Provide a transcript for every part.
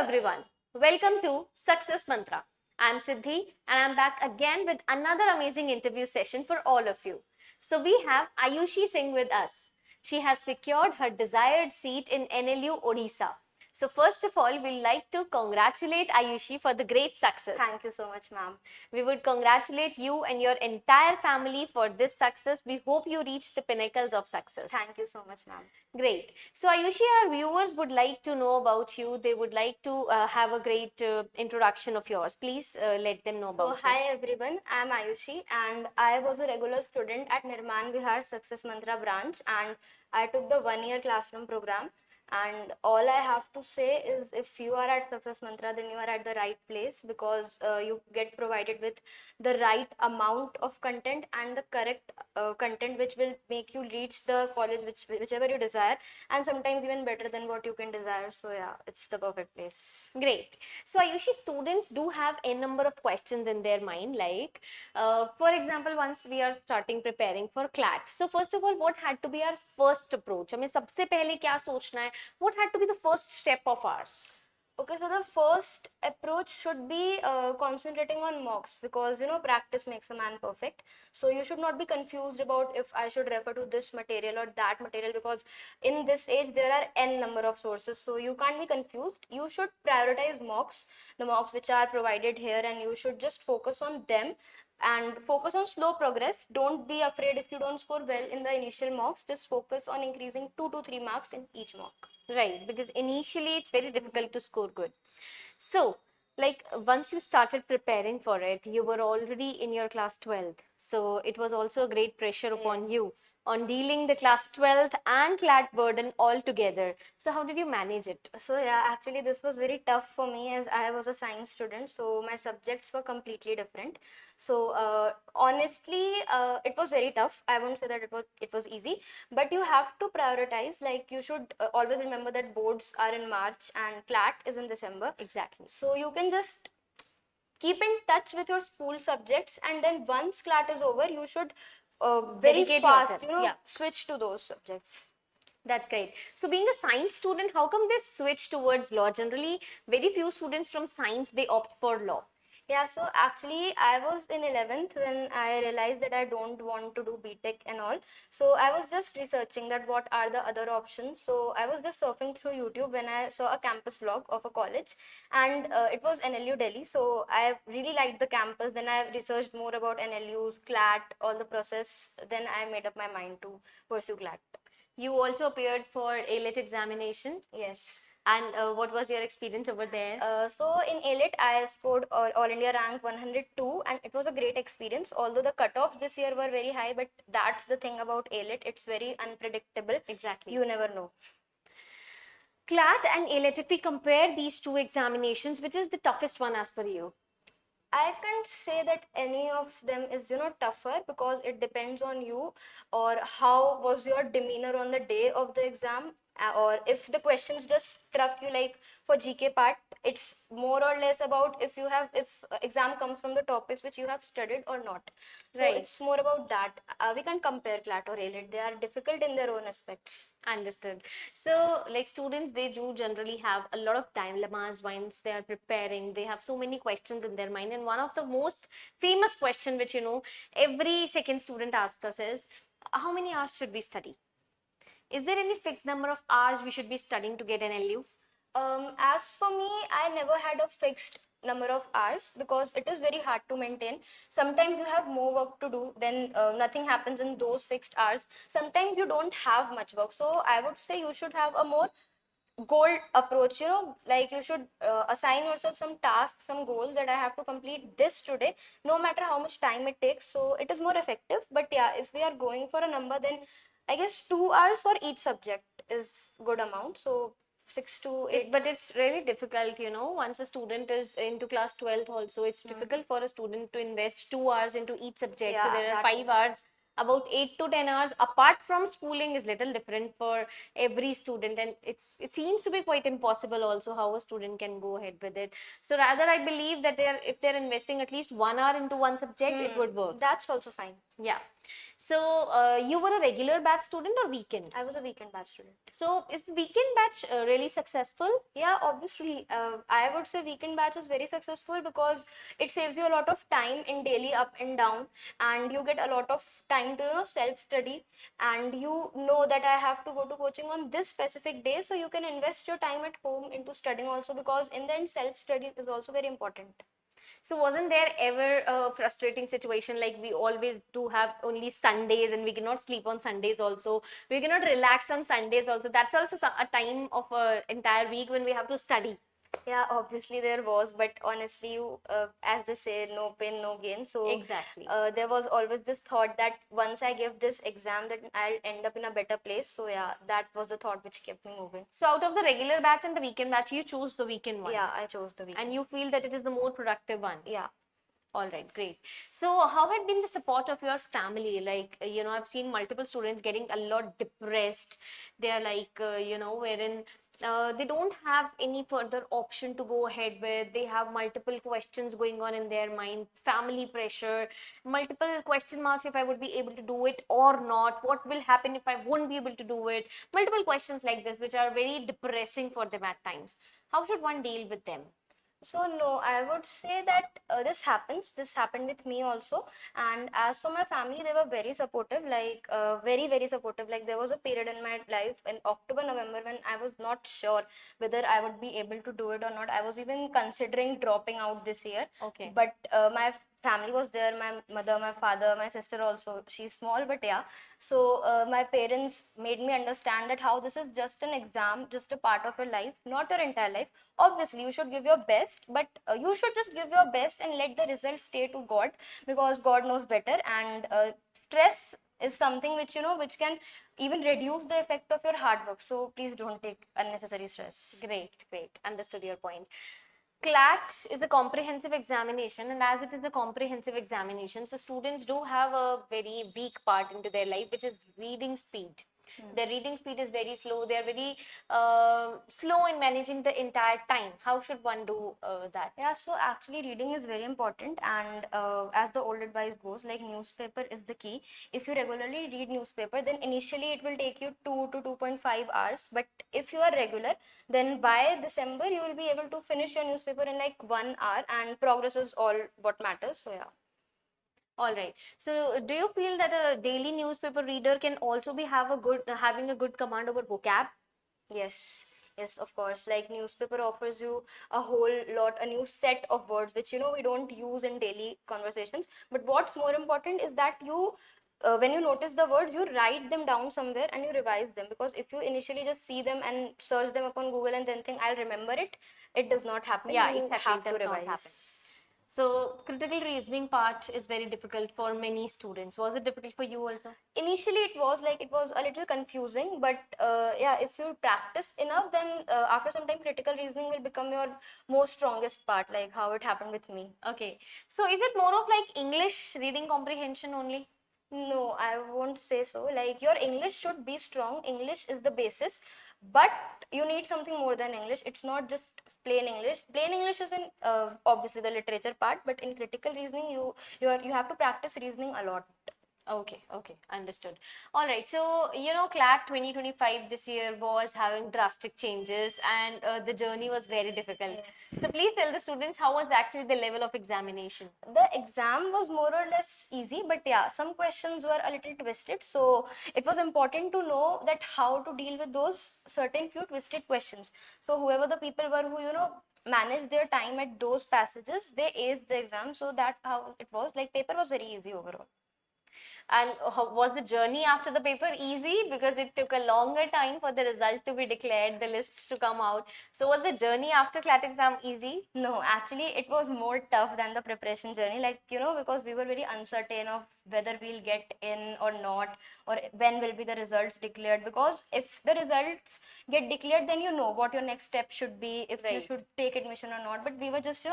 everyone. Welcome to Success Mantra. I'm Siddhi and I'm back again with another amazing interview session for all of you. So we have Ayushi Singh with us. She has secured her desired seat in NLU Odisha. So first of all, we'd like to congratulate Ayushi for the great success. Thank you so much, ma'am. We would congratulate you and your entire family for this success. We hope you reach the pinnacles of success. Thank you so much, ma'am. Great. So, Ayushi, our viewers would like to know about you. They would like to have a great introduction of yours. Please let them know So, about hi everyone, I am Ayushi and I was a regular student at Nirman Vihar Success Mantra branch and I took the 1 year classroom program. And all I have to say is if you are at Success Mantra, then you are at the right place because you get provided with the right amount of content and the correct content which will make you reach the college whichever you desire, and sometimes even better than what you can desire. So yeah, it's the perfect place. you. Great. So, Ayushi, students do have a number of questions in their mind. Like, for example, once we are starting preparing for CLAT. So, first of all, what had to be our first approach? हमें सबसे पहले क्या सोचना है? What had to be the first step of ours? Okay, so the first approach should be concentrating on mocks because practice makes a man perfect. So you should not be confused about if I should refer to this material or that material because in this age there are n number of sources. So you can't be confused. You should prioritize mocks, the mocks which are provided here, and you should just focus on them and focus on slow progress. Don't be afraid if you don't score well in the initial mocks. Just focus on increasing 2 to 3 marks in each mock. Right, because initially it's very difficult to score good. So, like once you started preparing for it, you were already in your class 12th. So, it was also a great pressure upon you on dealing the class 12th and CLAT burden all together. So, how did you manage it? So yeah, actually this was very tough for me as I was a science student, so my subjects were completely different. So honestly, it was very tough. I won't say that it was easy, but you have to prioritize. Like you should always remember that boards are in March and CLAT is in December. Exactly. So you can just keep in touch with your school subjects, and then once CLAT is over, you should very Dedicate fast, yourself. Yeah. switch to those subjects. That's great. So being a science student, how come they switch towards law? Generally, very few students from science, they opt for law. Yeah, so actually I was in 11th when I realized that I don't want to do BTech and all. So I was just researching that what are the other options. So I was just surfing through YouTube when I saw a campus vlog of a college, and it was NLU Delhi. So I really liked the campus. Then I researched more about NLU's, CLAT, all the process. Then I made up my mind to pursue CLAT. You also appeared for ALET examination. Yes. And what was your experience over there? So in ALET, I scored all India rank 102, and it was a great experience. Although the cutoffs this year were very high, but that's the thing about ALET, it's very unpredictable. Exactly. You never know. CLAT and ALET, if we compare these two examinations, which is the toughest one as per you? I can't say that any of them is tougher because it depends on you, or how was your demeanor on the day of the exam, or if the questions just struck you. Like for GK part, it's more or less about if exam comes from the topics which you have studied or not. So Right. it's more about that. We can't compare CLAT or ALET. They are difficult in their own aspects. Understood. So, like students, they do generally have a lot of dilemmas once they are preparing. They have so many questions in their mind, and one of the most famous question, which every second student asks us is, how many hours should we study? Is there any fixed number of hours we should be studying to get an LU? As for me, I never had a fixed number of hours because it is very hard to maintain. Sometimes you have more work to do, then nothing happens in those fixed hours. Sometimes you don't have much work. So I would say you should have a more goal approach, like you should assign yourself some tasks, some goals that I have to complete this today, no matter how much time it takes. So it is more effective. But yeah, if we are going for a number, then I guess 2 hours for each subject is good amount. So 6 to 8. But it's really difficult, once a student is into class 12th also, it's difficult for a student to invest 2 hours into each subject. So Yeah, there are that 5 is. hours about 8 to 10 hours apart from schooling is little different for every student, and it seems to be quite impossible also how a student can go ahead with it. So rather I believe that if they're investing at least 1 hour into one subject, it would work. That's also fine. Yeah. So you were a regular batch student or weekend? I was a weekend batch student. So is the weekend batch really successful? Yeah, obviously. I would say weekend batch is very successful because it saves you a lot of time in daily up and down, and you get a lot of time to self study, and you know that I have to go to coaching on this specific day, so you can invest your time at home into studying also, because in the end self study is also very important. So wasn't there ever a frustrating situation like we always do have only Sundays and we cannot sleep on Sundays also, we cannot relax on Sundays also, that's also a time of a entire week when we have to study? Yeah, obviously there was, but honestly, as they say, no pain, no gain. So Exactly. there was always this thought that once I give this exam, that I'll end up in a better place. So yeah, that was the thought which kept me moving. So out of the regular batch and the weekend batch, you choose the weekend one? Yeah, I chose the weekend. And you feel that it is the more productive one? Yeah. All right, great. So how had been the support of your family? Like, I've seen multiple students getting a lot depressed. They are like, wherein they don't have any further option to go ahead with. They have multiple questions going on in their mind, family pressure, multiple question marks if I would be able to do it or not. What will happen if I won't be able to do it? Multiple questions like this, which are very depressing for them at times. How should one deal with them? So no, I would say that this happens. This happened with me also. And as for my family, they were very supportive, like very, very supportive. Like there was a period in my life in October, November when I was not sure whether I would be able to do it or not. I was even considering dropping out this year. Okay. But my family was there, my mother, my father, my sister also. She's small, but yeah. So my parents made me understand that how this is just an exam, just a part of your life, not your entire life. Obviously you should give your best, but you should just give your best and let the results stay to God, because God knows better. And stress is something which which can even reduce the effect of your hard work. So please don't take unnecessary stress. Great. Understood your point. CLAT is a comprehensive examination, and as it is a comprehensive examination, so students do have a very weak part into their life, which is reading speed. Their reading speed is very slow. They are very slow in managing the entire time. How should one do that? Yeah, so actually reading is very important, and as the old advice goes, like newspaper is the key. If you regularly read newspaper, then initially it will take you 2 to 2.5 hours, but if you are regular, then by December you will be able to finish your newspaper in like 1 hour, and progress is all what matters. So yeah. All right. So, do you feel that a daily newspaper reader can also be having a good command over vocab? Yes, yes, of course. Like newspaper offers you a whole lot, a new set of words which we don't use in daily conversations. But what's more important is that when you notice the words, you write them down somewhere and you revise them. Because if you initially just see them and search them upon Google and then think I'll remember it, it does not happen. Yeah, You exactly. have It does to not revise. happen. So, critical reasoning part is very difficult for many students. Was it difficult for you also? Initially it was a little confusing, but yeah, if you practice enough, then after some time critical reasoning will become your most strongest part, like how it happened with me. Okay. So, is it more of like English reading comprehension only? No, I won't say so. Like your English should be strong. English is the basis, but you need something more than English. It's not just plain English. Plain English is in obviously the literature part, but in critical reasoning, you have to practice reasoning a lot. Okay, understood. All right, so CLAT 2025 this year was having drastic changes, and the journey was very difficult. Yes. So please tell the students, how was actually the level of examination? The exam was more or less easy, but yeah, some questions were a little twisted. So it was important to know that how to deal with those certain few twisted questions. So whoever the people were who managed their time at those passages, they aced the exam. So that how it was. Like paper was very easy overall. And was the journey after the paper easy? Because it took a longer time for the result to be declared, the lists to come out. So was the journey after CLAT exam easy? No, actually it was more tough than the preparation journey. Like, because we were very uncertain of whether we'll get in or not, or when will be the results declared. Because if the results get declared, then you know what your next step should be, if you Right. should take admission or not. But we were just,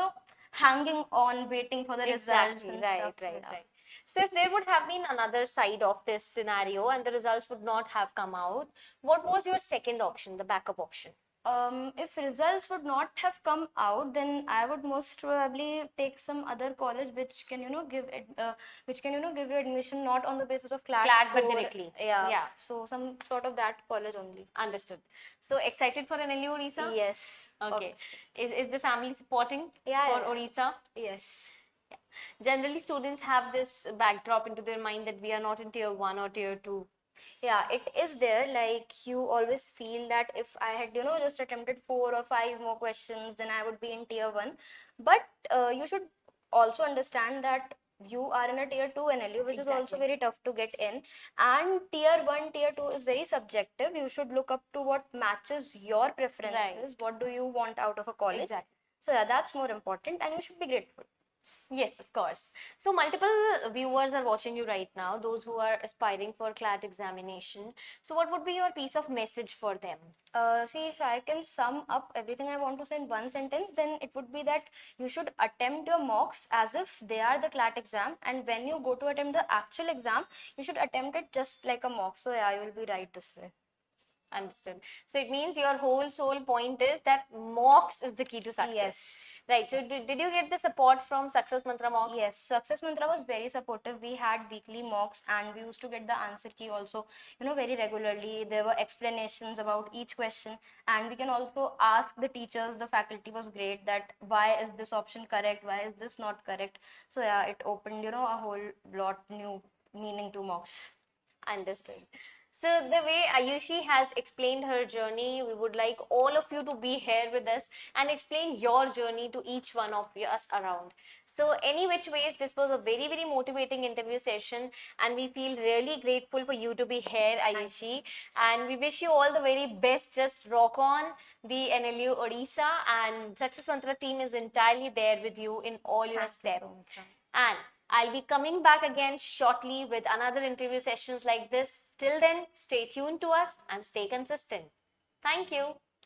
hanging on, waiting for the results and Right, stuff. right, So, yeah. right. So if there would have been another side of this scenario and the results would not have come out, what was your second option, the backup option? If results would not have come out, then I would most probably take some other college which can, which can, give you admission not on the basis of CLAT CLAT, but score. directly. Yeah. Yeah. So some sort of that college only. Understood. So excited for NLU Orissa? Yes. Okay. Obviously. Is the family supporting Yeah, for yeah, yeah. Orissa? Yes. Yeah. Generally, students have this backdrop into their mind that we are not in tier 1 or tier 2. Yeah, it is there. Like you always feel that if I had, just attempted 4 or 5 more questions, then I would be in tier one. But you should also understand that you are in a tier two NLU, which is also Exactly. very tough to get in. And tier one, tier two is very subjective. You should look up to what matches your preferences. What do you want out of a college? Exactly. So yeah, that's more important, and you should be grateful. Yes, of course. So multiple viewers are watching you right now, those who are aspiring for CLAT examination. So what would be your piece of message for them? See, if I can sum up everything I want to say in one sentence, then it would be that you should attempt your mocks as if they are the CLAT exam, and when you go to attempt the actual exam, you should attempt it just like a mock. So yeah, you will be right this way. Understood. So it means your whole sole point is that mocks is the key to success. Yes. Right. So did you get the support from Success Mantra mocks? Yes, Success Mantra was very supportive. We had weekly mocks and we used to get the answer key also, very regularly. There were explanations about each question, and we can also ask the teachers. The faculty was great that why is this option correct? Why is this not correct? So yeah, it opened, a whole lot new meaning to mocks. Understood. So the way Ayushi has explained her journey, we would like all of you to be here with us and explain your journey to each one of us around. So any which ways, this was a very, very motivating interview session, and we feel really grateful for you to be here, Ayushi. And we wish you all the very best. Just rock on. The NLU Odisha and Success Mantra team is entirely there with you in all your steps. And I'll be coming back again shortly with another interview sessions like this. Till then, stay tuned to us and stay consistent. Thank you.